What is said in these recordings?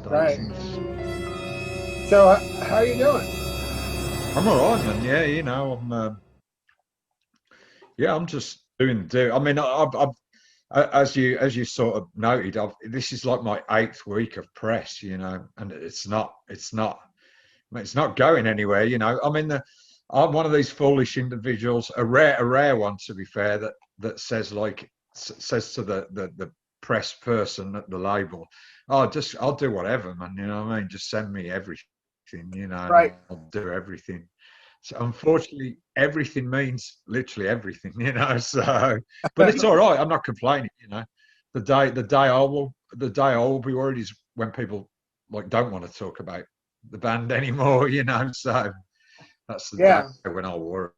Right. States. So, how are you doing? I'm all right, man. Yeah, yeah, I'm just doing the do. I mean, as you sort of noted, this is like my eighth week of press, and it's not going anywhere. I'm one of these foolish individuals, a rare one to be fair, that says says to the press person at the label, "Oh, just I'll do whatever, man. You know what I mean? Just send me everything, and Right. I'll do everything." So unfortunately, everything means literally everything, So, but it's all right. I'm not complaining. The day I will be worried is when people like don't want to talk about the band anymore. So that's the day Yeah. when I'll worry.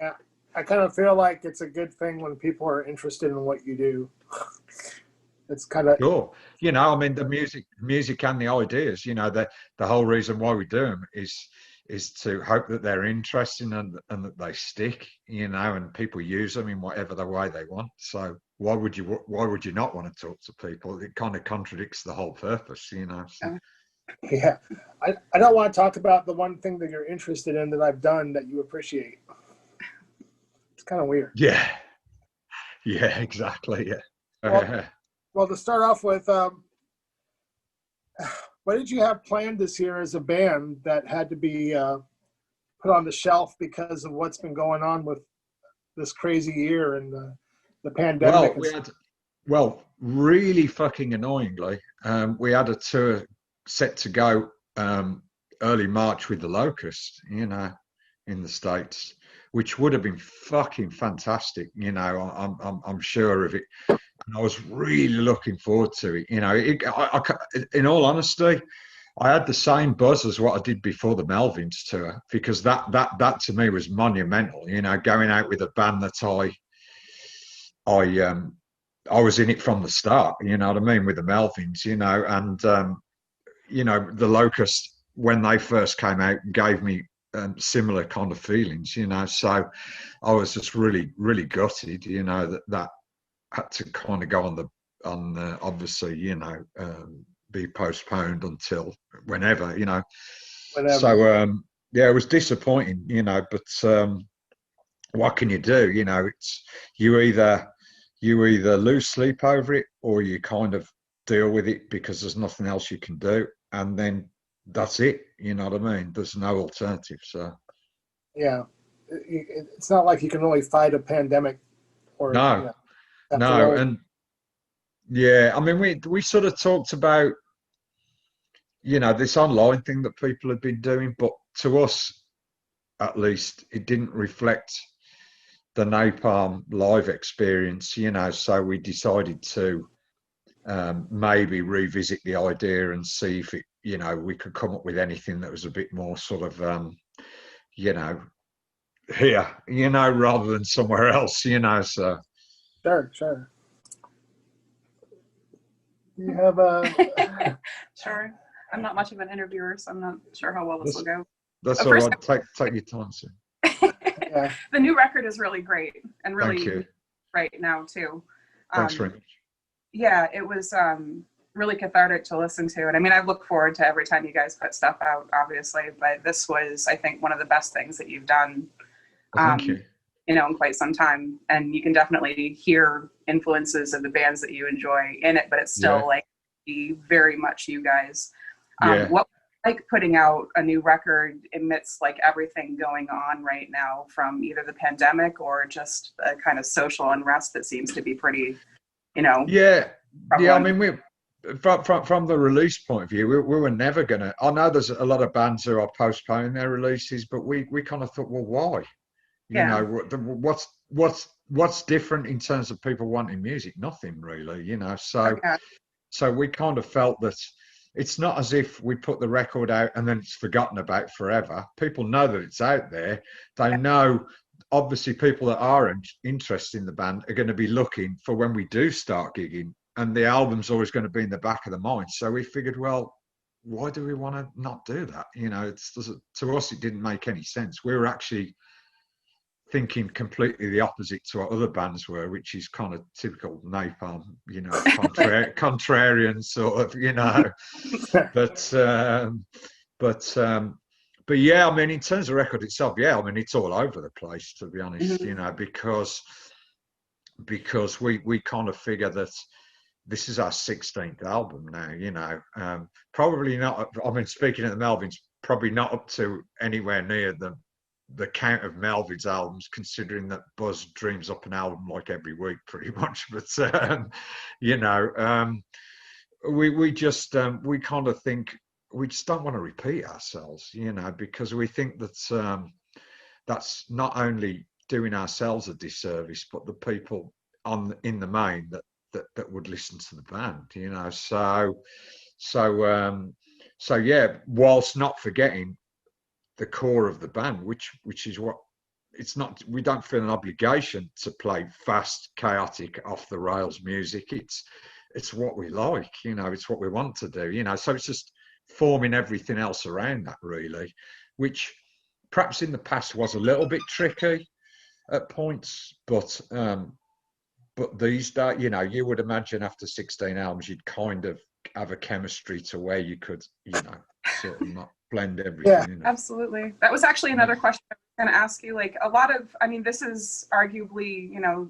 Yeah. I kind of feel like it's a good thing when people are interested in what you do. It's kind of, Sure. I mean the music and the ideas, the whole reason why we do them is to hope that they're interesting and that they stick, and people use them in whatever the way they want. So why would you not want to talk to people? It kind of contradicts the whole purpose. So, yeah. I don't want to talk about the one thing that you're interested in that I've done that you appreciate. It's kind of weird. yeah, yeah, exactly. Yeah. Well, well, to start off with, what did you have planned this year as a band that had to be put on the shelf because of what's been going on with this crazy year and the pandemic? Well, really fucking annoyingly, we had a tour set to go early March with the Locust, in the States, which would have been fucking fantastic. I'm sure of it. And I was really looking forward to it. In all honesty, I had the same buzz as what I did before the Melvins tour because that to me was monumental. Going out with a band that I I was in it from the start. You know what I mean, with the Melvins. And the Locust when they first came out gave me similar kind of feelings. So I was just really really gutted. That had to kind of go on the obviously be postponed until whenever. Whatever. So yeah, it was disappointing, but what can you do? It's you either lose sleep over it or you kind of deal with it because there's nothing else you can do, and then that's it. You know what I mean? There's no alternative. So Yeah. It's not like you can really fight a pandemic or, no, have to no, really. and yeah, I mean we sort of talked about this online thing that people have been doing, but to us at least it didn't reflect the Napalm live experience. So we decided to maybe revisit the idea and see if we could come up with anything that was a bit more sort of you know here, rather than somewhere else. So Sure, sure. You have a. Sure. I'm not much of an interviewer, so I'm not sure how well this will go. that's But all first, right. Take your time, sir. Yeah. the new record is really great and Thank really you. right now too. Thanks very much. Yeah, it was really cathartic to listen to. And I mean, I've looked forward to every time you guys put stuff out, obviously, but this was, I think, one of the best things that you've done, Well, thank you. in quite some time. And you can definitely hear influences of the bands that you enjoy in it, but it's still very much you guys. Yeah. What like putting out a new record amidst like everything going on right now from either the pandemic or just the kind of social unrest that seems to be pretty, Yeah. I prevalent. mean, from the release point of view, we were never gonna. I know there's a lot of bands who are postponing their releases, but we kind of thought, well, why? Yeah. What's different in terms of people wanting music? Nothing really. So Okay. so we kind of felt that it's not as if we put the record out and then it's forgotten about forever. People know that it's out there. They know. Obviously, people that are interested in the band are going to be looking for when we do start gigging, and the album's always going to be in the back of the mind. So we figured, well, why do we want to not do that? To us, it didn't make any sense. We were actually thinking completely the opposite to what other bands were, which is kind of typical Napalm, you know, contrarian sort of, you know. But yeah, I mean, in terms of record itself, yeah, I mean, it's all over the place, to be honest, you know, because we kind of figure that this is our 16th album now, you know. Probably not, I mean, speaking of the Melvins, probably not up to anywhere near the count of Melvins albums, considering that Buzz dreams up an album like every week pretty much. But you know, we kind of think we just don't want to repeat ourselves, you know, because we think that that's not only doing ourselves a disservice, but the people in the main that would listen to the band, you know. So yeah, whilst not forgetting the core of the band, which is what it's not. We don't feel an obligation to play fast, chaotic, off the rails music. It's what we like, you know. It's what we want to do, you know. So it's just forming everything else around that, really, which perhaps in the past was a little bit tricky at points, but these days, you know, you would imagine after 16 albums, you'd kind of have a chemistry to where you could, you know, sort of not blend everything. Yeah, you know? Absolutely. That was actually another question I was going to ask you. Like, a lot of, I mean, this is arguably, you know,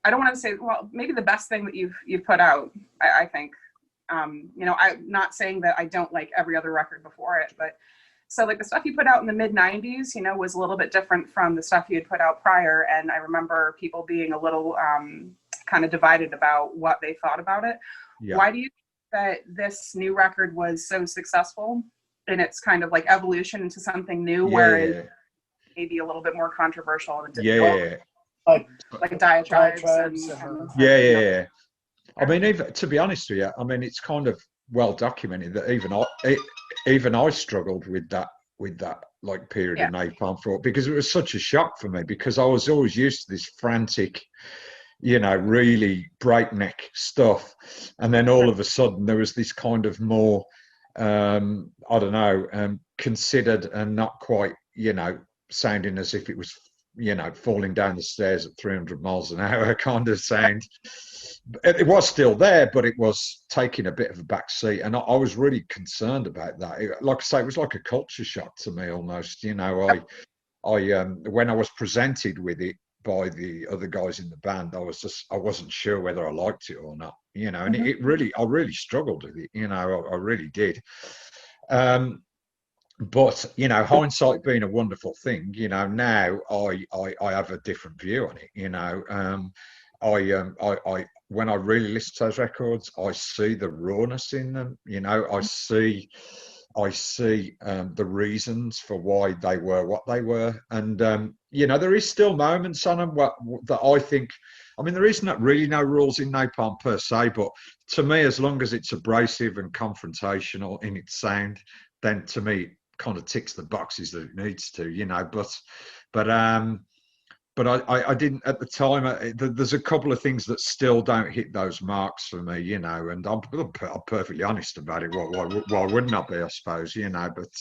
I don't want to say, well, maybe the best thing that you've put out, I think. You know, I'm not saying that I don't like every other record before it, but so like the stuff you put out in the mid 90s, you know, was a little bit different from the stuff you had put out prior. And I remember people being a little kind of divided about what they thought about it. Yeah. Why do you think that this new record was so successful in its kind of like evolution into something new, whereas maybe a little bit more controversial? And like diatribes and yeah. I mean, even, to be honest with you, I mean, it's kind of well documented that even I struggled with that like period of Napalm thought, because it was such a shock for me, because I was always used to this frantic, you know, really breakneck stuff, and then all of a sudden there was this kind of more I don't know, considered and not quite, you know, sounding as if it was, you know, falling down the stairs at 300 miles an hour kind of sound. It was still there, but it was taking a bit of a back seat, and I was really concerned about that. Like I say, it was like a culture shock to me almost, you know. I when I was presented with it by the other guys in the band, I wasn't sure whether I liked it or not, you know. And I really struggled with it, you know. I really did. But, you know, hindsight being a wonderful thing, you know, now I have a different view on it, you know. I when I really listen to those records, I see the rawness in them, you know. I see the reasons for why they were what they were, and you know, there is still moments on them that I think, I mean, there is not really no rules in Napalm per se, but to me, as long as it's abrasive and confrontational in its sound, then to me kind of ticks the boxes that it needs to, you know. But I didn't at the time. There's a couple of things that still don't hit those marks for me, you know, and I'm perfectly honest about it. Why wouldn't I be, I suppose, you know? But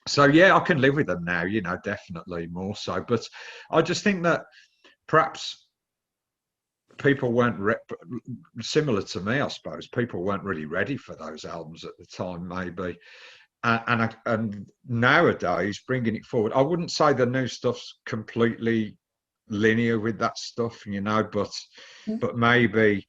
so yeah, I can live with them now, you know, definitely more so. But I just think that perhaps people weren't similar to me, I suppose. People weren't really ready for those albums at the time, maybe. And nowadays, bringing it forward, I wouldn't say the new stuff's completely linear with that stuff, you know, but maybe,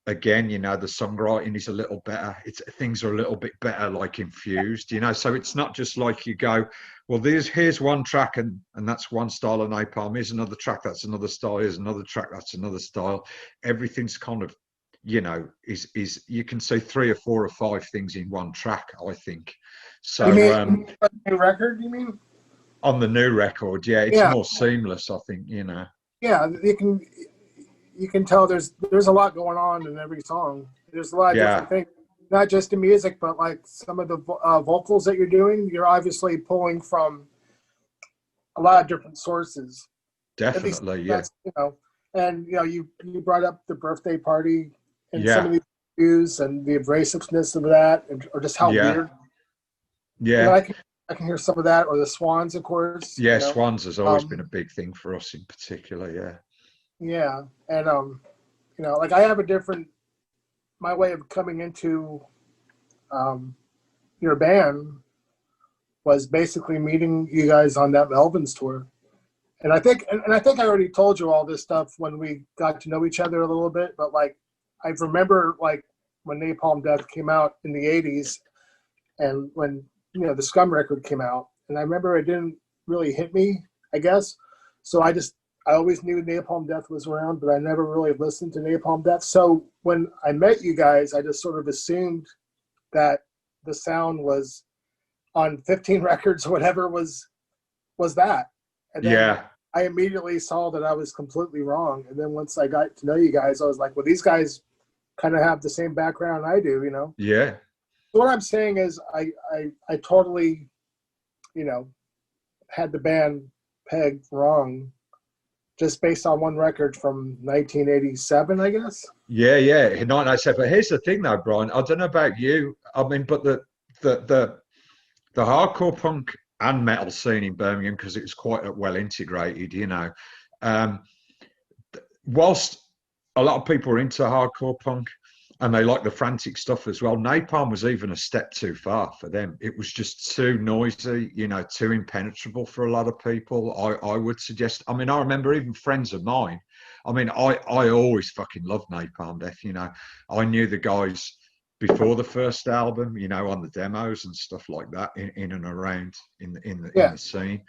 again, you know, the songwriting is a little better. Things are a little bit better, like infused, you know. So it's not just like you go, well, here's one track and that's one style of Napalm. Here's another track, that's another style. Here's another track, that's another style. Everything's kind of, you know, is you can see 3 or 4 or 5 things in one track, I think. So, you mean new record? You mean on the new record? Yeah, it's more seamless, I think. You know. Yeah, you can tell there's a lot going on in every song. There's a lot of different things, not just the music, but like some of the vocals that you're doing. You're obviously pulling from a lot of different sources. Definitely, yeah. You know, and you know, you brought up the birthday party and some of these views and the abrasiveness of that, or just how weird. Yeah. I can hear some of that, or the Swans, of course. Yeah, Swans has always been a big thing for us in particular. Yeah, and like I have my way of coming into your band was basically meeting you guys on that Melvins tour. And I think I already told you all this stuff when we got to know each other a little bit, but like I remember like when Napalm Death came out in the 80s and when the Scum record came out, and I remember it didn't really hit me, I guess. So I always knew Napalm Death was around, but I never really listened to Napalm Death. So when I met you guys, I just sort of assumed that the sound was on 15 records or whatever was that. And then I immediately saw that I was completely wrong. And then once I got to know you guys, I was like, well, these guys kind of have the same background I do, Yeah. So what I'm saying is I totally, had the band pegged wrong just based on one record from 1987, I guess. Yeah, 1987. But here's the thing though, Brian, I don't know about you. I mean, but the hardcore punk and metal scene in Birmingham, because it was quite well integrated, whilst a lot of people are into hardcore punk and they like the frantic stuff as well, Napalm was even a step too far for them. It was just too noisy, too impenetrable for a lot of people. I would suggest. I mean, I remember even friends of mine. I mean, I always fucking loved Napalm Death. I knew the guys before the first album, on the demos and stuff like that, in and around in the scene.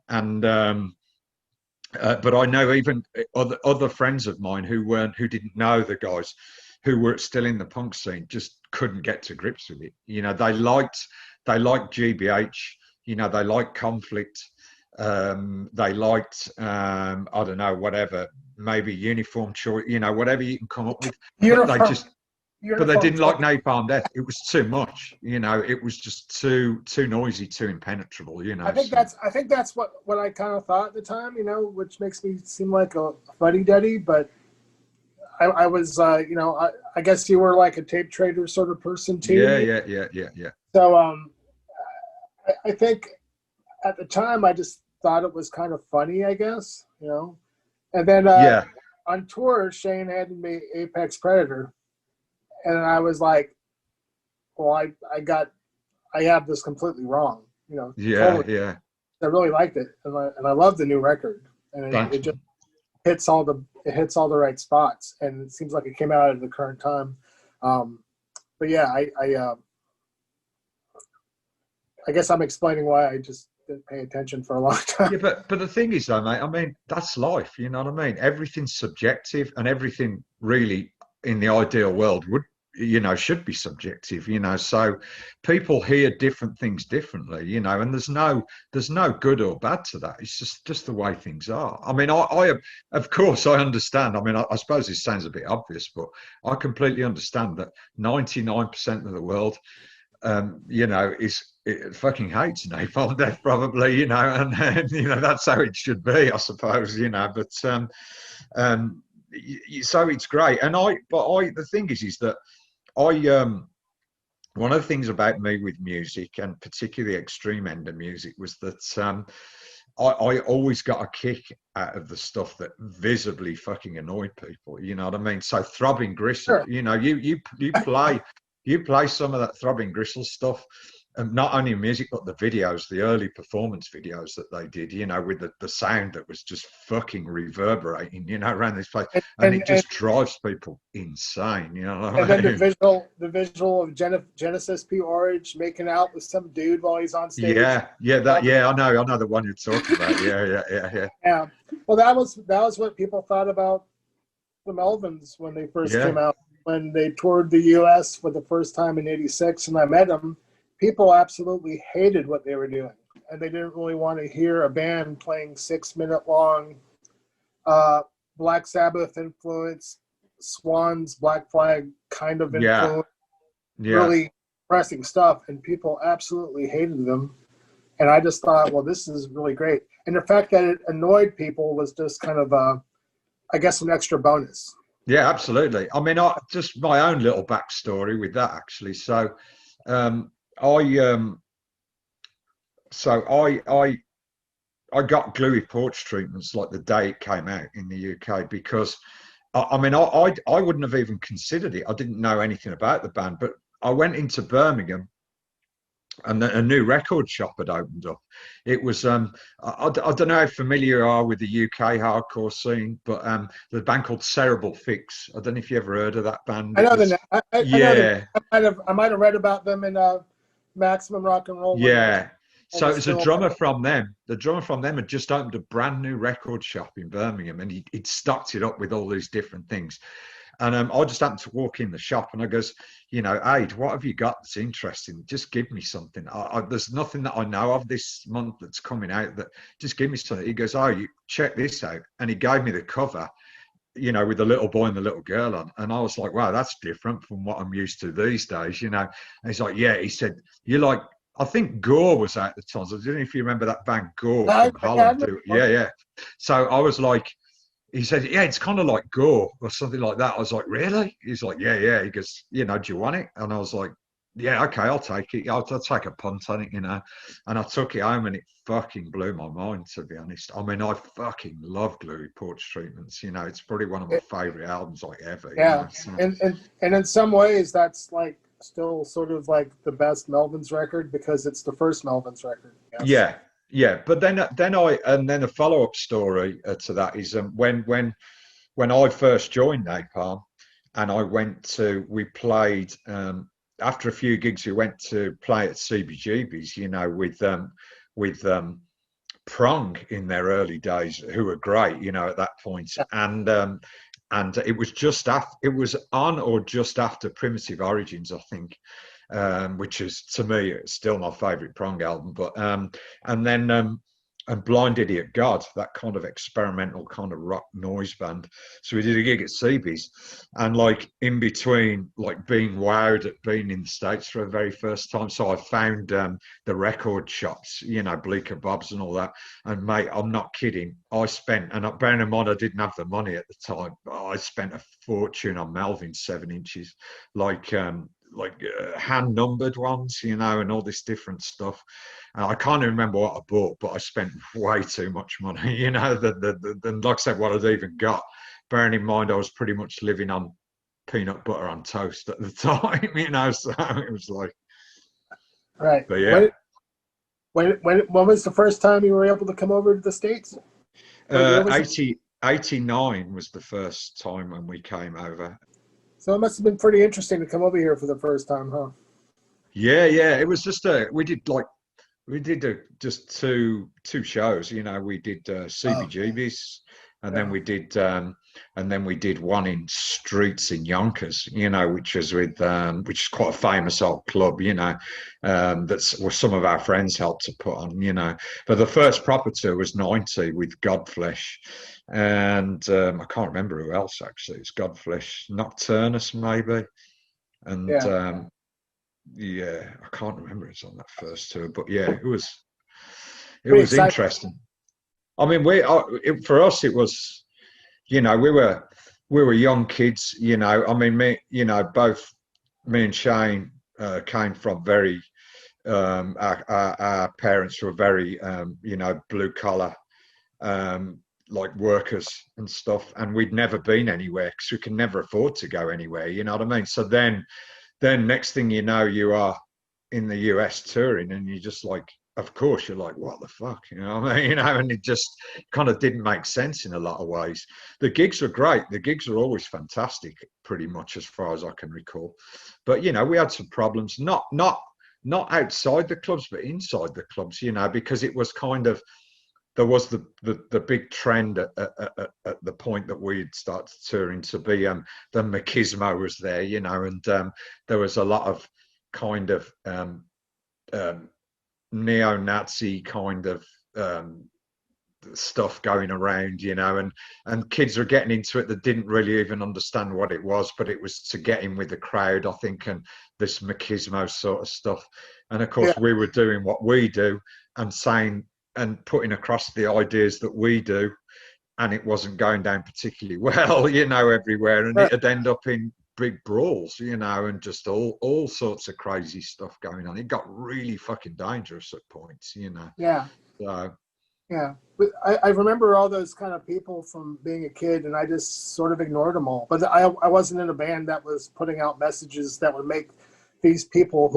And but I know even other friends of mine who didn't know the guys, who were still in the punk scene, just couldn't get to grips with it. They liked GBH. They liked Conflict. They liked I don't know, whatever, maybe Uniform Choice. Whatever you can come up with. But they didn't like Napalm Death. It was too much. It was just too noisy, too impenetrable. I think that's what I kind of thought at the time. Which makes me seem like a fuddy-duddy, but I was, I guess you were like a tape trader sort of person too. Yeah. So I think at the time I just thought it was kind of funny, I guess, And then on tour, Shane handed me Apex Predator, and I was like, well, I have this completely wrong, Totally. Yeah. I really liked it, and I love the new record, and it just hits all the right spots, and it seems like it came out at the current time. But yeah, I guess I'm explaining why I just didn't pay attention for a long time. Yeah, but the thing is though, mate, I mean, that's life, you know what I mean? Everything's subjective, and everything really in the ideal world would, should be subjective, so people hear different things differently, and there's no good or bad to that. It's just the way things are. I mean, I of course I understand. I mean, I suppose this sounds a bit obvious, but I completely understand that 99% of the world it fucking hates Napalm Death probably, and that's how it should be, I suppose, but so it's great. And the thing is that one of the things about me with music, and particularly extreme end of music, was that I always got a kick out of the stuff that visibly fucking annoyed people. You know what I mean? So Throbbing Gristle, Sure. you play some of that Throbbing Gristle stuff, and not only music but the videos, the early performance videos that they did, with the sound that was just fucking reverberating, around this place, and it just drives people insane, And then the visual of Genesis P. Orridge making out with some dude while he's on stage. I know the one you're talking about. Yeah. Well, that was what people thought about the Melvins when they first came out, when they toured the U.S. for the first time in '86, and I met them. People absolutely hated what they were doing, and they didn't really want to hear a band playing 6-minute long Black Sabbath influence, Swans, Black Flag kind of influence, really pressing stuff, and people absolutely hated them. And I just thought, well, this is really great. And the fact that it annoyed people was just kind of, I guess, an extra bonus. Yeah, absolutely. I mean, just my own little backstory with that, actually. So so I got gluey porch treatments like the day it came out in the UK because I mean I wouldn't have even considered it. I didn't know anything about the band, but I went into Birmingham and a new record shop had opened up. It was I don't know how familiar you are with the UK hardcore scene, but the band called Cerebral Fix. I don't know if you ever heard of that band. I know Was, the I know the I might have read about them in Maximum Rock and Roll. Yeah. So it was a still drummer from them. The drummer from them had just opened a brand new record shop in Birmingham, and he'd stocked it up with all these different things. And I just happened to walk in the shop, and I goes, you know, Aid, what have you got that's interesting? Just give me something. There's nothing that I know of this month that's coming out. That just give me something. He goes, oh, you check this out, and he gave me the cover, you know, with the little boy and the little girl on. And I was like, wow, that's different from what I'm used to these days, you know. And he's like, yeah. He said, you like, I think Gore was out at the time. So I don't know if you remember that band Gore from Holland. Yeah. So I was like, he said, yeah, it's kind of like Gore or something like that. I was like, really? He's like, yeah. He goes, you know, do you want it? And I was like, yeah, okay, I'll take it. I'll take a punt on it, you know. And I took it home and it fucking blew my mind, to be honest. I mean, I fucking love Gluey Porch Treatments. You know, it's probably one of my favorite albums like ever. Yeah, you know, so. and in some ways, that's like still sort of like the best Melvins record because it's the first Melvins record. Yes. Yeah. But then a follow-up story to that is when I first joined Napalm, and we played. After a few gigs, we went to play at CBGB's, you know, with Prong in their early days, who were great, you know, at that point. And it was it was on or just after Primitive Origins, I think, which is, to me, still my favorite Prong album. But and then and Blind Idiot God, that kind of experimental kind of rock noise band. So we did a gig at CB's, and like in between, like being wowed at being in the States for the very first time. So I found the record shops, you know, Bleecker Bob's and all that. And mate, I'm not kidding. I spent, and bearing in mind I didn't have the money at the time, I spent a fortune on Melvins 7-inches, like hand numbered ones, you know, and all this different stuff. I can't even remember what I bought, but I spent way too much money, you know, than like I said, what I'd even got. Bearing in mind, I was pretty much living on peanut butter on toast at the time, you know, so it was like, right. But yeah. When was the first time you were able to come over to the States? 89 was the first time when we came over. So it must have been pretty interesting to come over here for the first time, huh? Yeah. It was just we did just two shows. You know, we did CBGB's, and then we did one in Streets in Yonkers. You know, which was with which is quite a famous old club. You know, that's where some of our friends helped to put on. You know, but the first proper tour was 90 with Godflesh. And I can't remember who else actually. It's Godflesh, Nocturnus maybe, and I can't remember it's on that first tour. But yeah, it was interesting. I mean, for us it was, you know, we were young kids. You know, I mean, both me and Shane came from very. Our parents were very, you know, blue collar. Like workers and stuff, and we'd never been anywhere because we can never afford to go anywhere, you know what I mean? So then next thing you know, you are in the US touring, and you just like, of course you're like, what the fuck, you know what I mean? You know, and it just kind of didn't make sense in a lot of ways. The gigs were great, the gigs were always fantastic, pretty much as far as I can recall, but you know, we had some problems, not outside the clubs but inside the clubs, you know, because it was kind of, there was the big trend at the point that we'd started touring to be the machismo was there, you know, and there was a lot of kind of neo-Nazi kind of stuff going around, you know, and kids were getting into it that didn't really even understand what it was, but it was to get in with the crowd, I think, and this machismo sort of stuff. And of course, we were doing what we do and saying and putting across the ideas that we do, and it wasn't going down particularly well, you know, everywhere, and it'd end up in big brawls, you know, and just all sorts of crazy stuff going on. It got really fucking dangerous at points, you know. Yeah. So yeah, but I remember all those kind of people from being a kid, and I just sort of ignored them all. But I wasn't in a band that was putting out messages that would make these people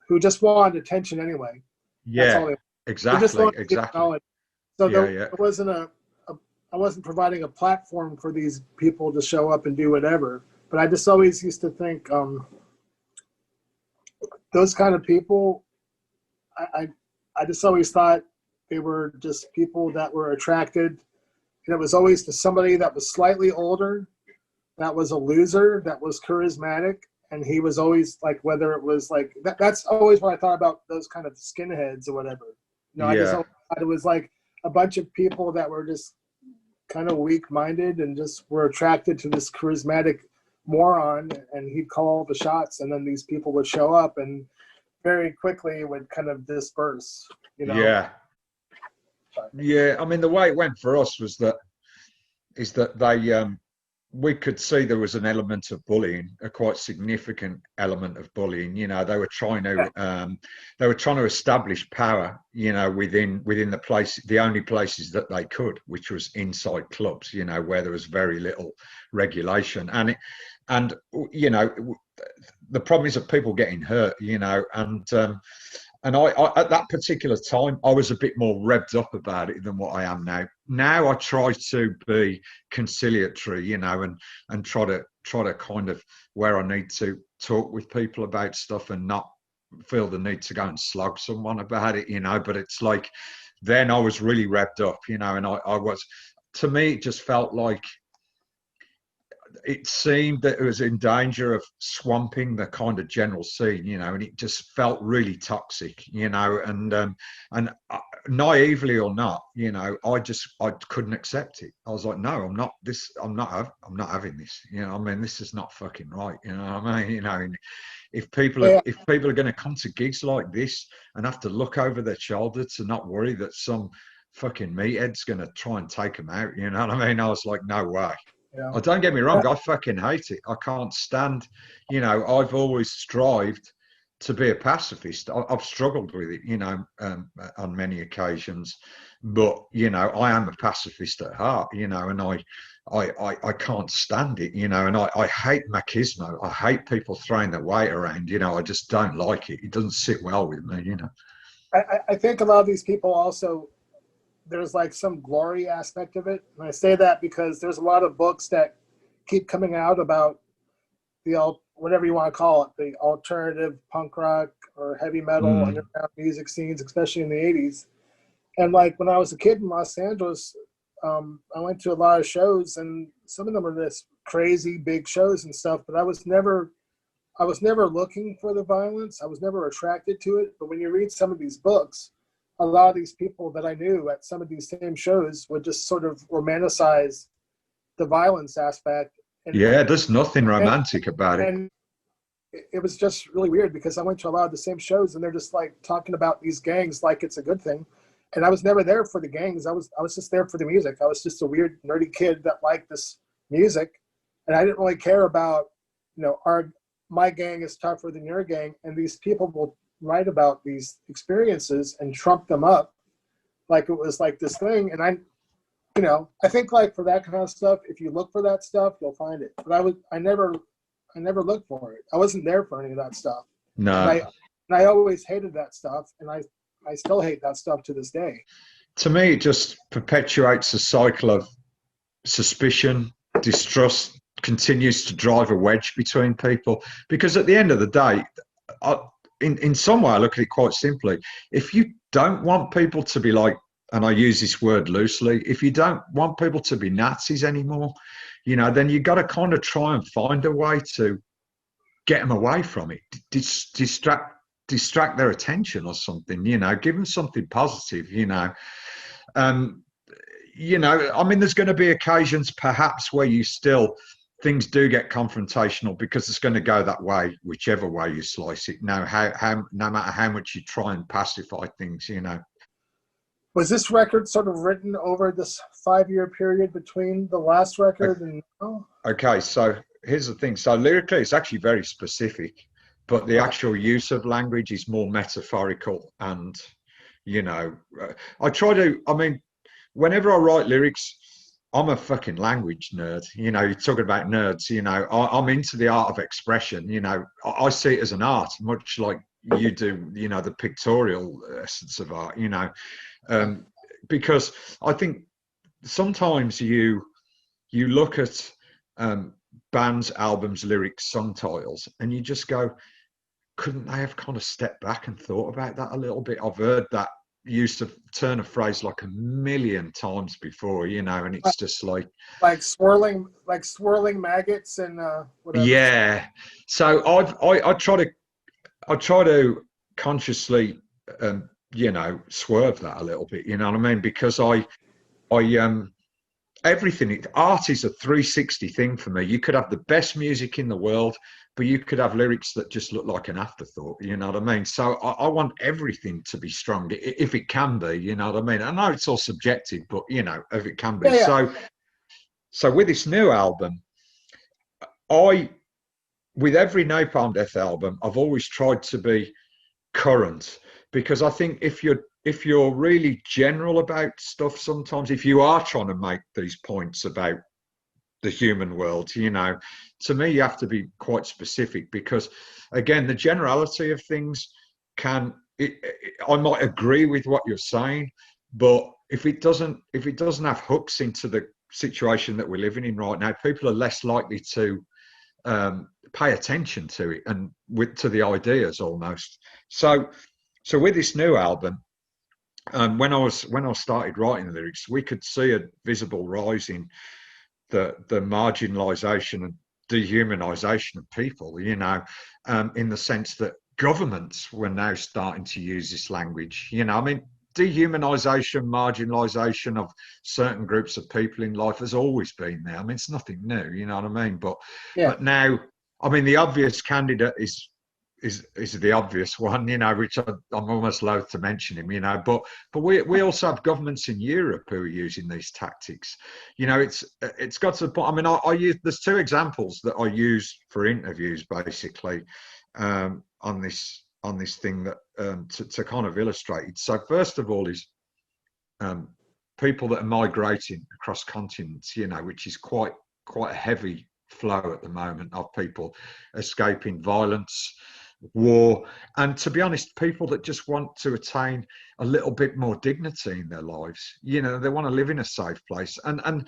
who just wanted attention anyway. That's all yeah, they just wanted to get exactly. knowledge. So Yeah. it wasn't I wasn't providing a platform for these people to show up and do whatever. But I just always used to think those kind of people, I just always thought they were just people that were attracted. And it was always to somebody that was slightly older, that was a loser, that was charismatic. And he was always like, whether it was like, that's always what I thought about those kind of skinheads or whatever. You know, I just always thought it was like a bunch of people that were just kind of weak-minded and just were attracted to this charismatic moron, and he'd call the shots, and then these people would show up and very quickly would kind of disperse, you know. Yeah, I mean, the way it went for us was that they we could see there was an element of bullying, a quite significant element of bullying. You know, they were trying to establish power, you know, within the only places that they could, which was inside clubs, you know, where there was very little regulation. And you know, the problem is that people getting hurt, you know, and I at that particular time, I was a bit more revved up about it than what I am now. Now I try to be conciliatory, you know, and try to kind of, where I need to, talk with people about stuff and not feel the need to go and slug someone about it, you know. But it's like, then I was really revved up, you know, and I was, to me, it just felt like it seemed that it was in danger of swamping the kind of general scene, you know, and it just felt really toxic, you know, and naively or not, you know, I couldn't accept it. I was like, no, I'm not having this, you know. I mean, this is not fucking right, you know what I mean? You know, and if people are going to come to gigs like this and have to look over their shoulder to not worry that some fucking meathead's going to try and take them out, you know what I mean? I was like, no way. Yeah. Oh, don't get me wrong, I fucking hate it. I can't stand, you know, I've always strived to be a pacifist. I've struggled with it, you know, on many occasions. But, you know, I am a pacifist at heart, you know, and I can't stand it, you know, and I hate machismo. I hate people throwing their weight around, you know. I just don't like it. It doesn't sit well with me, you know. I think a lot of these people also, there's like some glory aspect of it. And I say that because there's a lot of books that keep coming out about whatever you want to call it, the alternative punk rock or heavy metal underground music scenes, especially in the 80s. And like when I was a kid in Los Angeles, I went to a lot of shows, and some of them were this crazy big shows and stuff, but I was never looking for the violence. I was never attracted to it. But when you read some of these books, a lot of these people that I knew at some of these same shows would just sort of romanticize the violence aspect. And, there's nothing romantic about it. And it was just really weird because I went to a lot of the same shows, and they're just like talking about these gangs like it's a good thing. And I was never there for the gangs. I was just there for the music. I was just a weird, nerdy kid that liked this music. And I didn't really care about, you know, my gang is tougher than your gang. And these people will write about these experiences and trump them up like it was like this thing. And I think like for that kind of stuff, if you look for that stuff, you'll find it. But I never looked for it. I wasn't there for any of that stuff. No. And I always hated that stuff, and I still hate that stuff to this day. To me, it just perpetuates a cycle of suspicion, distrust, continues to drive a wedge between people. Because at the end of the day, in some way, I look at it quite simply. If you don't want people to be like, and I use this word loosely, if you don't want people to be Nazis anymore, you know, then you got to kind of try and find a way to get them away from it, distract their attention or something, you know, give them something positive, you know. You know, I mean, there's going to be occasions perhaps where things do get confrontational because it's going to go that way, whichever way you slice it. Now, no matter how much you try and pacify things, you know. Was this record sort of written over this 5-year period between the last record and now? Okay, so here's the thing. So lyrically, it's actually very specific, but the actual use of language is more metaphorical. And, you know, I mean, whenever I write lyrics, I'm a fucking language nerd. You know, you're talking about nerds, you know, I'm into the art of expression. You know, I see it as an art, much like you do, you know, the pictorial essence of art, you know, because I think sometimes you look at bands, albums, lyrics, song titles, and you just go, couldn't they have kind of stepped back and thought about that a little bit? I've heard that used to turn a phrase like a million times before, you know, and it's just like swirling maggots and whatever. Yeah. So I try to consciously you know, swerve that a little bit, you know what I mean? Because I everything, art is a 360 thing for me. You could have the best music in the world, but you could have lyrics that just look like an afterthought, you know what I mean? So I want everything to be strong, if it can be, you know what I mean? I know it's all subjective, but, you know, if it can be. Yeah. So with this new album, with every Napalm Death album, I've always tried to be current, because I think if you're really general about stuff, sometimes if you are trying to make these points about the human world, you know, to me you have to be quite specific, because again, the generality of things I might agree with what you're saying, but if it doesn't have hooks into the situation that we're living in right now, people are less likely to pay attention to it and to the ideas almost. So with this new album, when I started writing the lyrics, we could see a visible rise in the marginalisation and dehumanisation of people, you know, in the sense that governments were now starting to use this language. You know, I mean, dehumanisation, marginalisation of certain groups of people in life has always been there. I mean, it's nothing new, you know what I mean? But now, I mean, the obvious candidate is the obvious one, you know, which I'm almost loath to mention him, you know, but we also have governments in Europe who are using these tactics. You know, it's got to the point. I mean, I use, there's two examples that I use for interviews basically on this thing that to kind of illustrate it. So first of all is people that are migrating across continents, you know, which is quite a heavy flow at the moment of people escaping violence, war, and to be honest, people that just want to attain a little bit more dignity in their lives. You know, they want to live in a safe place, and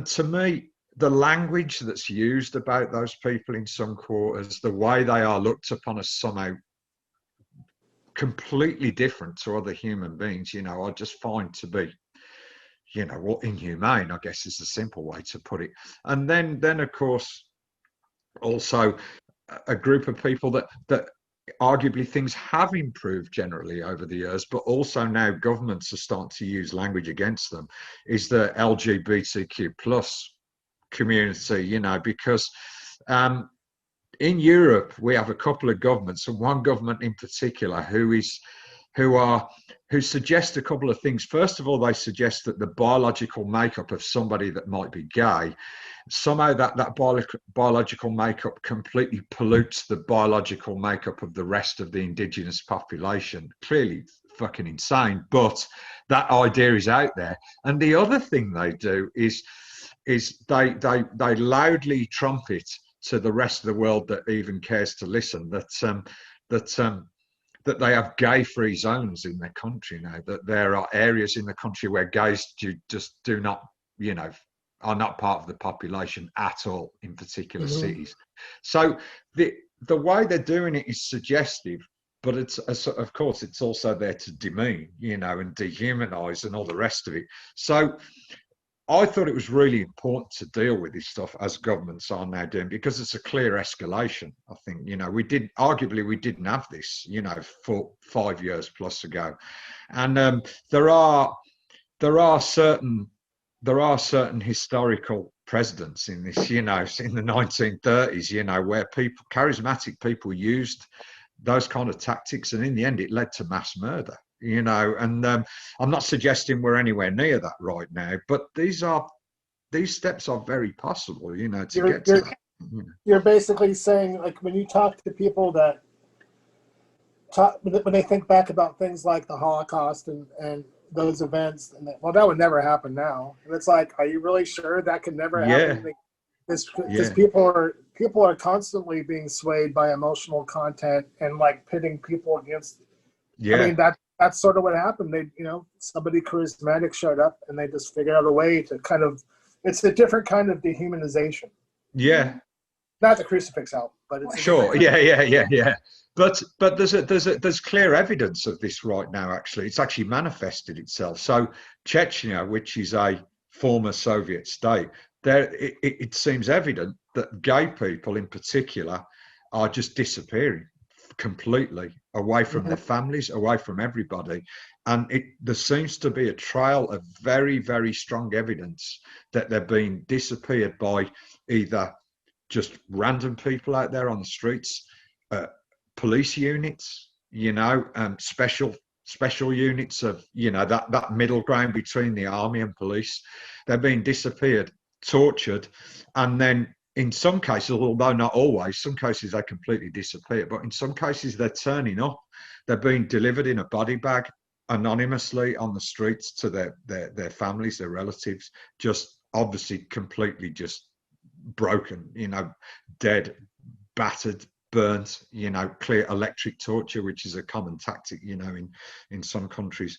to me, the language that's used about those people in some quarters, the way they are looked upon as somehow completely different to other human beings, you know, I just find to be, you know, what, inhumane, I guess is the simple way to put it. And then of course, also a group of people that arguably things have improved generally over the years, but also now governments are starting to use language against them, is the LGBTQ plus community, you know, because in Europe we have a couple of governments, and one government in particular who suggest a couple of things. First of all, they suggest that the biological makeup of somebody that might be gay, somehow that biological makeup completely pollutes the biological makeup of the rest of the indigenous population. Clearly fucking insane, but that idea is out there. And the other thing they do is they loudly trumpet to the rest of the world that even cares to listen that they have gay-free zones in their country now, that there are areas in the country where gays just do not, you know, are not part of the population at all in particular cities. So the way they're doing it is suggestive, but it's, of course, it's also there to demean, you know, and dehumanize and all the rest of it. So I thought it was really important to deal with this stuff, as governments are now doing, because it's a clear escalation. I think, you know, we didn't have this, you know, 5 years plus ago. And there are certain historical precedents in this, you know, in the 1930s, you know, where charismatic people used those kind of tactics, and in the end it led to mass murder, you know. And I'm not suggesting we're anywhere near that right now, but these steps are very possible, you know, to get to that. you're basically saying, like, when you talk to people that when they think back about things like the Holocaust and those events, and well, that would never happen now. And it's like, are you really sure that could never happen? Because people are constantly being swayed by emotional content and like pitting people against. I mean, that's sort of what happened. They, somebody charismatic showed up and they just figured out a way to kind of. It's a different kind of dehumanization. Yeah. Not the crucifix help, but it's sure. Yeah. But there's clear evidence of this right now. Actually, it's actually manifested itself. So Chechnya, which is a former Soviet state, it seems evident that gay people in particular are just disappearing completely away from their families, away from everybody. And there seems to be a trail of very, very strong evidence that they're being disappeared by either just random people out there on the streets, police units, special units of, that middle ground between the army and police. They're being disappeared, tortured, and then in some cases, although not always, some cases they completely disappear, but in some cases they're turning up. They're being delivered in a body bag anonymously on the streets to their families, their relatives, just obviously completely just broken, dead, battered, burnt, clear electric torture, which is a common tactic, in some countries.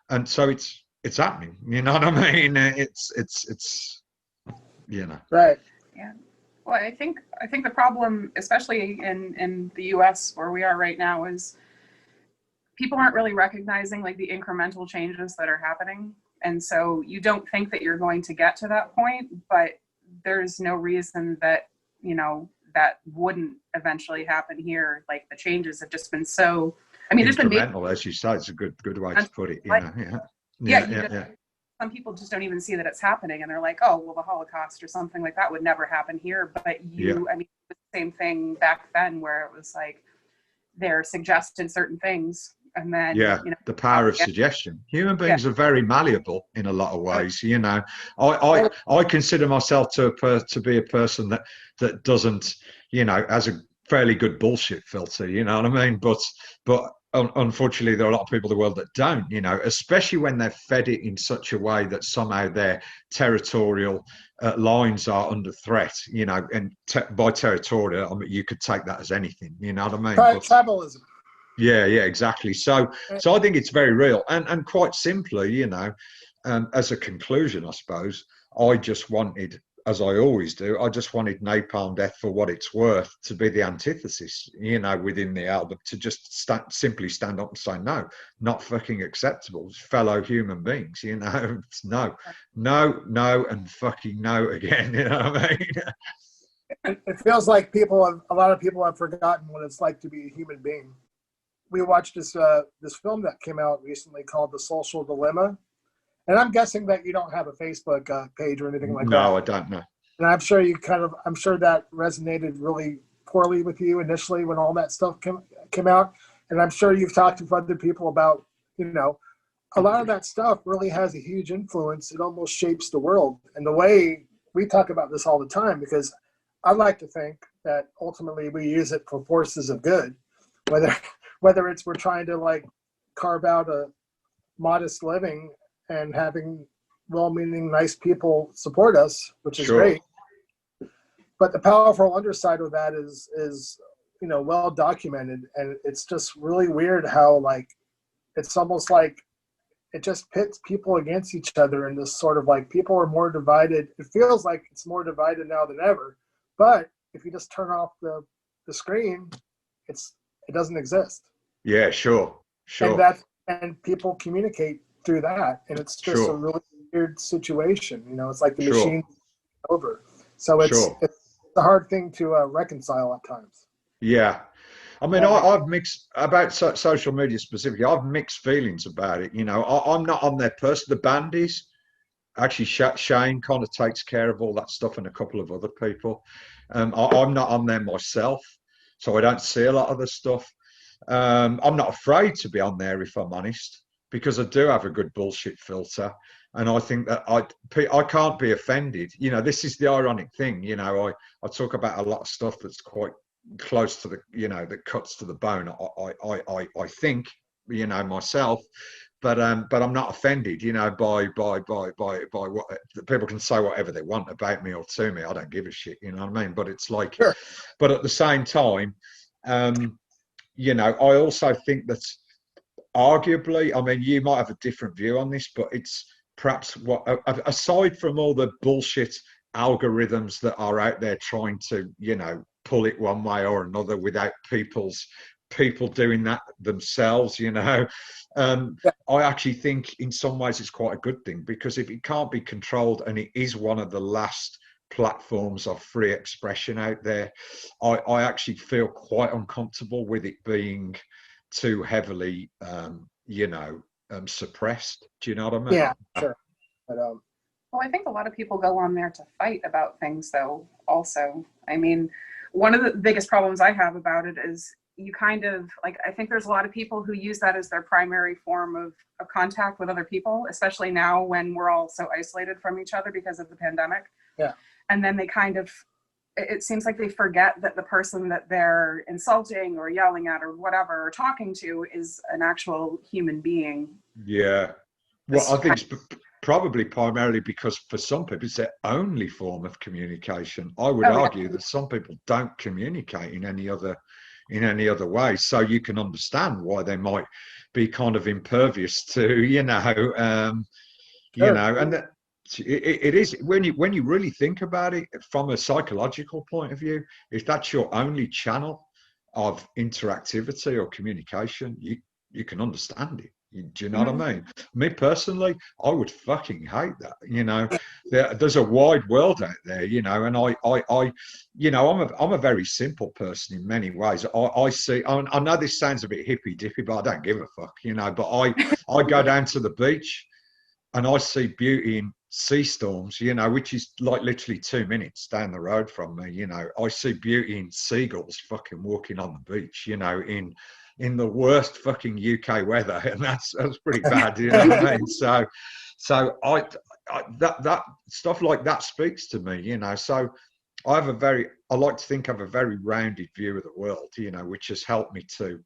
And so it's happening, you know what I mean? It's Right. Yeah. Well, I think the problem, especially in the US where we are right now, is people aren't really recognizing like the incremental changes that are happening. And so you don't think that you're going to get to that point, but there's no reason that, that wouldn't eventually happen here. Like the changes have just been so, there's been as you say, it's a good way to put it. Some people just don't even see that it's happening, and they're like, oh, well, the Holocaust or something like that would never happen here. But the same thing back then where it was like they're suggested certain things. And then, the power of suggestion. Human beings are very malleable in a lot of ways. I consider myself to be a person that doesn't, has a fairly good bullshit filter. You know what I mean? But unfortunately, there are a lot of people in the world that don't. Especially when they're fed it in such a way that somehow their territorial lines are under threat. And by territorial, you could take that as anything. You know what I mean? Tribalism. Yeah, exactly. So I think it's very real, and quite simply, as a conclusion, I suppose, I just wanted, as I always do, I just wanted Napalm Death, for what it's worth, to be the antithesis, within the album, to just simply stand up and say, no, not fucking acceptable, fellow human beings, it's no, and fucking no again, you know what I mean? It feels like a lot of people have forgotten what it's like to be a human being. We watched this film that came out recently called The Social Dilemma. And I'm guessing that you don't have a Facebook page or anything like that. No, I don't know. And I'm sure I'm sure that resonated really poorly with you initially when all that stuff came out. And I'm sure you've talked to other people about, a lot of that stuff really has a huge influence. It almost shapes the world. And the way we talk about this all the time, because I like to think that ultimately we use it for forces of good, whether it's we're trying to like carve out a modest living and having well-meaning, nice people support us, which is great. But the powerful underside of that is well documented, and it's just really weird how like it's almost like it just pits people against each other in this sort of like people are more divided. It feels like it's more divided now than ever. But if you just turn off the screen, it doesn't exist. Yeah, sure. And people communicate through that, and it's just a really weird situation. It's like the machine over. So it's a hard thing to reconcile at times. Yeah. I've mixed about social media specifically. I've mixed feelings about it. I'm not on their person. The band is actually Shane kind of takes care of all that stuff, and a couple of other people. I'm not on there myself, so I don't see a lot of the stuff. I'm not afraid to be on there, if I'm honest, because I do have a good bullshit filter. And I think that I can't be offended. You know, this is the ironic thing. You know, I talk about a lot of stuff that's quite close to the, you know, that cuts to the bone. I think, you know, myself, but I'm not offended. You know, by what people can say whatever they want about me or to me. I don't give a shit. You know what I mean? But it's like, Sure. But at the same time, you know, I also think that arguably, I mean, you might have a different view on this, but it's perhaps what, aside from all the bullshit algorithms that are out there trying to, you know, pull it one way or another without people doing that themselves, you know, I actually think in some ways it's quite a good thing, because if it can't be controlled, and it is one of the last platforms of free expression out there, I actually feel quite uncomfortable with it being too heavily, you know, suppressed. Do you know what I mean? Yeah, sure. But, well, I think a lot of people go on there to fight about things, though, also. I mean, one of the biggest problems I have about it is you kind of, like, I think there's a lot of people who use that as their primary form of contact with other people, especially now when we're all so isolated from each other because of the pandemic. Yeah. And then they kind of, it seems like they forget that the person that they're insulting or yelling at or whatever, or talking to, is an actual human being. Yeah. Well, I think it's probably primarily because for some people it's their only form of communication. I would argue that some people don't communicate in any other way. So you can understand why they might be kind of impervious to, you know, you know, and that it is, when you really think about it from a psychological point of view, if that's your only channel of interactivity or communication, you can understand it. Do you know what I mean? Me personally, I would fucking hate that. You know, there's a wide world out there, you know, and I you know, I'm a very simple person in many ways. I see, I know this sounds a bit hippy dippy, but I don't give a fuck, you know, but I go down to the beach and I see beauty in sea storms, you know, which is like literally 2 minutes down the road from me. You know, I see beauty in seagulls fucking walking on the beach, you know, in the worst fucking UK weather, and that's pretty bad, you know what I mean? So I that stuff like that speaks to me, you know. So I like to think I have a very rounded view of the world, you know, which has helped me to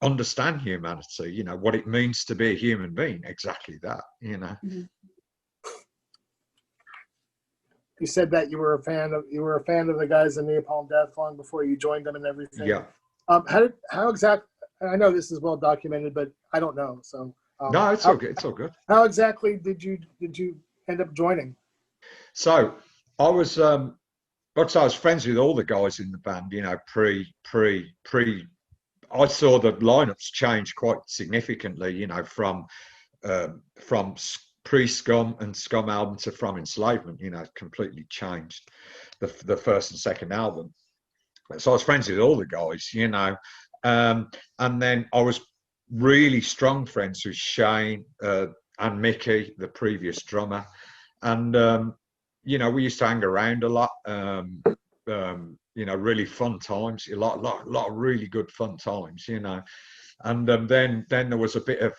understand humanity, you know, what it means to be a human being, exactly that, you know. You said that you were a fan of the guys in Napalm Death long before you joined them and everything. Yeah. How exactly? I know this is well documented, but I don't know. So no, it's all good. It's all good. How exactly did you end up joining? So I was I was friends with all the guys in the band, you know, pre. I saw the lineups change quite significantly, you know, from pre-Scum and Scum album to From Enslavement, you know, completely changed the first and second album. So I was friends with all the guys, you know, and then I was really strong friends with Shane and Mickey, the previous drummer, and you know, we used to hang around a lot. You know, really fun times, a lot of really good fun times, you know. And then there was a bit of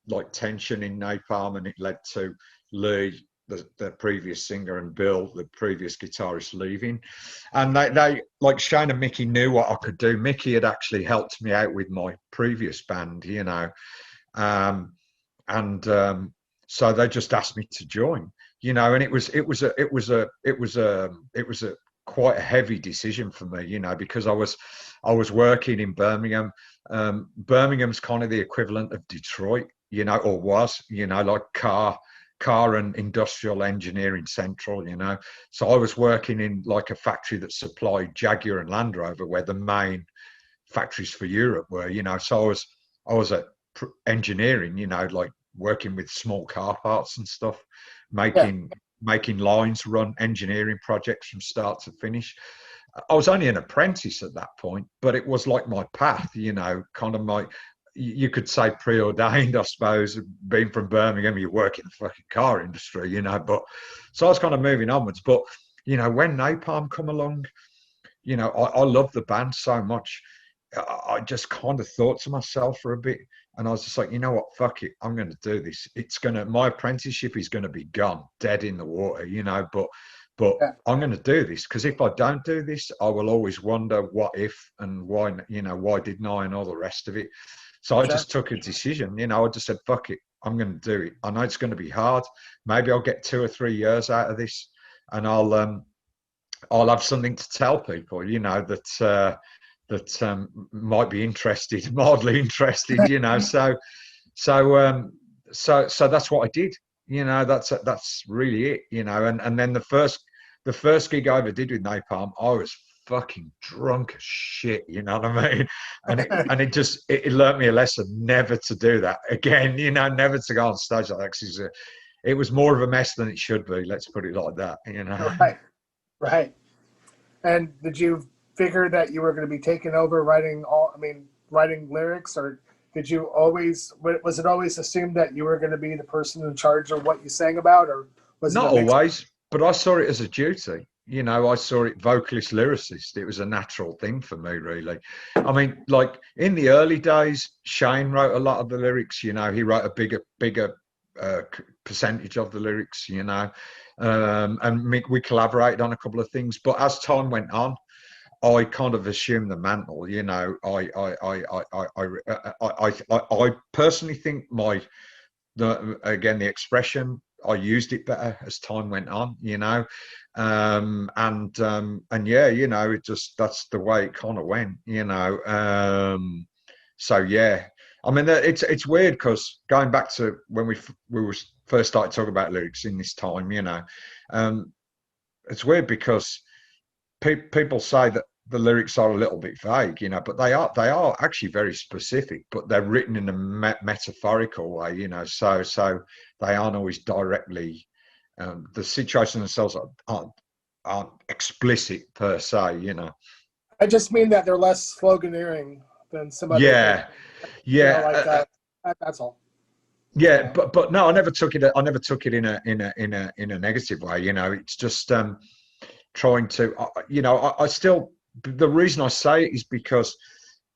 like tension in Napalm, and it led to Lee, the previous singer, and Bill, the previous guitarist, leaving. And they like, Shane and Mickey knew what I could do. Mickey had actually helped me out with my previous band, you know, so they just asked me to join, you know, and it was a quite a heavy decision for me, you know, because I was working in Birmingham. Birmingham's kind of the equivalent of Detroit, you know, or was, you know, like car and industrial engineering central, you know. So I was working in like a factory that supplied Jaguar and Land Rover, where the main factories for Europe were, you know. So I was at engineering, you know, like working with small car parts and stuff, making lines run, engineering projects from start to finish. I was only an apprentice at that point, but it was like my path, you know, kind of my, you could say preordained, I suppose. Being from Birmingham, you work in the fucking car industry, you know. But so I was kind of moving onwards. But, you know, when Napalm come along, you know, I love the band so much. I just kind of thought to myself for a bit, and I was just like, you know what, fuck it, I'm going to do this. My apprenticeship is going to be gone, dead in the water, but Yeah. I'm going to do this, because if I don't do this, I will always wonder what if and why, why didn't I, and all the rest of it. So I just took a decision, I just said, fuck it, I'm going to do it. I know it's going to be hard. Maybe I'll get 2 or 3 years out of this, and I'll have something to tell people, that might be interested, mildly interested, So that's what I did. That's really it. And then the first gig I ever did with Napalm, I was fucking drunk as shit. You know what I mean? And it learnt me a lesson never to do that again. Never to go on stage like that. It was more of a mess than it should be. Let's put it like that. Right. And did you figure that you were going to be taking over writing lyrics, or was it always assumed that you were going to be the person in charge of what you sang about, or was not it always? But I saw it as a duty. I saw it vocalist, lyricist. It was a natural thing for me, really. I mean, like in the early days, Shane wrote a lot of the lyrics. He wrote a bigger percentage of the lyrics. And we collaborated on a couple of things. But as time went on, I kind of assumed the mantle. I personally think the expression, I used it better as time went on, and yeah, that's the way it kind of went, so yeah, I mean, it's weird, because going back to when we were first started talking about lyrics in this time, it's weird because people say that the lyrics are a little bit vague, but they are actually very specific, but they're written in a metaphorical way, so they aren't always directly, the situations themselves aren't explicit per se, I just mean that they're less sloganeering than some other things. Yeah, that's all. Yeah, but no, I never took it in a negative way, it's just trying to, I still, the reason I say it is because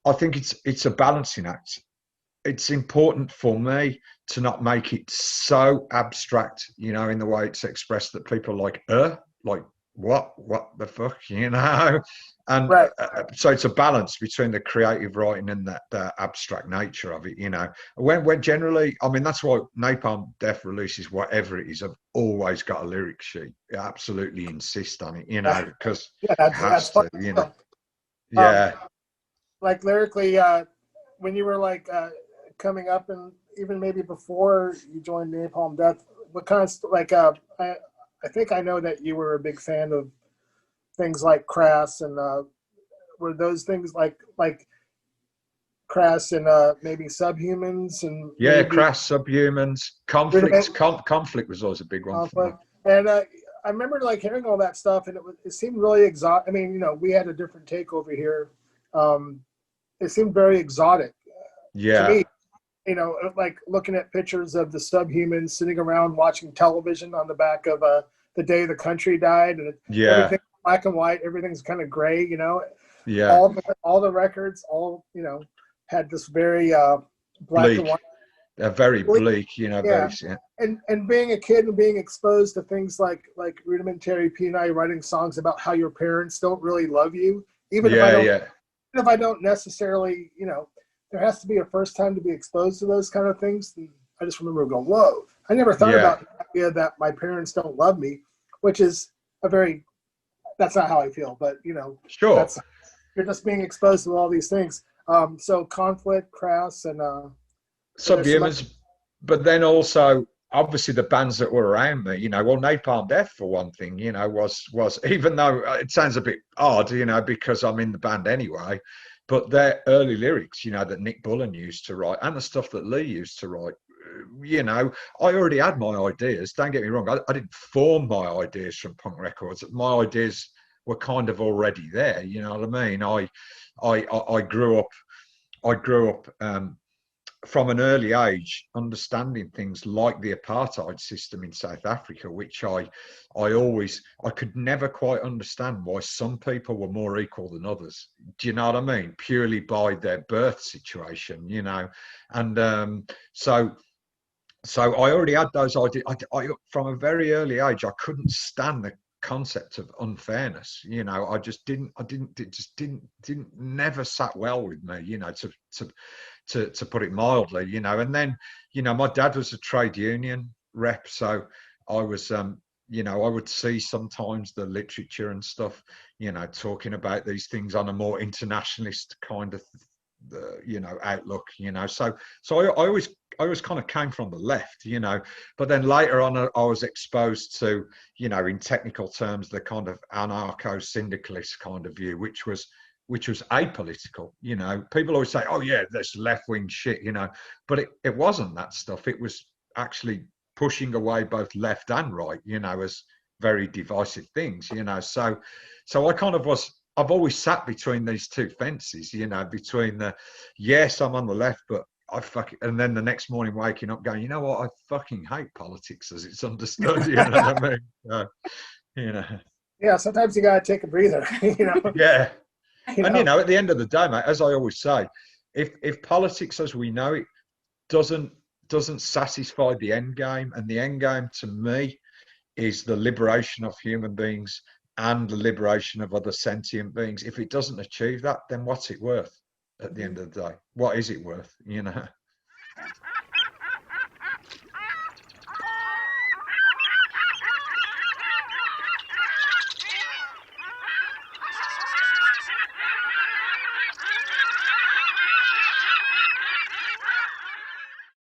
I think it's a balancing act. It's important for me to not make it so abstract, in the way it's expressed, that people are like what the fuck, and right. So it's a balance between the creative writing and the abstract nature of it, when generally, I mean, that's why Napalm Death releases whatever it is, I've always got a lyric sheet. I absolutely insist on it, because that's fun. Yeah. Like lyrically, when you were like coming up, and even maybe before you joined Napalm Death, what kind of I think I know that you were a big fan of things like Crass, and were those things like Crass and maybe Subhumans, and Crass, Subhumans, Conflict. Conflict was always a big one for me. And I remember like hearing all that stuff, and it seemed really exotic. I mean, we had a different take over here. It seemed very exotic to me. Like looking at pictures of the Subhumans sitting around watching television on the back of the day the country died, and everything's black and white, everything's kind of gray, all the records had this very black bleak. and white, very bleak, very, and being a kid and being exposed to things like Rudimentary P&I writing songs about how your parents don't really love you, even if I don't necessarily, there has to be a first time to be exposed to those kind of things. And I just remember going, whoa, I never thought about the idea that my parents don't love me, which is that's not how I feel, but sure, you're just being exposed to all these things. So Conflict, Crass, and Subhumans, but then also obviously the bands that were around me, Napalm Death for one thing, was, even though it sounds a bit odd, because I'm in the band anyway, but their early lyrics, that Nick Bullen used to write, and the stuff that Lee used to write, I already had my ideas. Don't get me wrong. I didn't form my ideas from punk records. My ideas were kind of already there. You know what I mean? I grew up from an early age, understanding things like the apartheid system in South Africa, which I could never quite understand why some people were more equal than others. Do you know what I mean? Purely by their birth situation, you know. And so I already had those ideas. I from a very early age, I couldn't stand the concept of unfairness. You know, it just didn't never sat well with me, you know, to put it mildly, you know. And then, you know, my dad was a trade union rep, so I was, you know, I would see sometimes the literature and stuff, you know, talking about these things on a more internationalist kind of, you know, outlook, you know. So I always kind of came from the left, you know. But then later on, I was exposed to, you know, in technical terms, the kind of anarcho-syndicalist kind of view, which was apolitical. You know, people always say, oh yeah, that's left-wing shit, you know, but it wasn't that stuff. It was actually pushing away both left and right, you know, as very divisive things, you know. So I kind of I've always sat between these two fences, you know, between the, yes, I'm on the left, but and then the next morning waking up going, you know what, I fucking hate politics as it's understood, you know what I mean? You know. Yeah, sometimes you gotta take a breather, you know. Yeah. And you know, at the end of the day, mate, as I always say, if politics as we know it doesn't satisfy the end game, and the end game to me is the liberation of human beings and the liberation of other sentient beings. If it doesn't achieve that, then what's it worth at the end of the day? What is it worth, you know?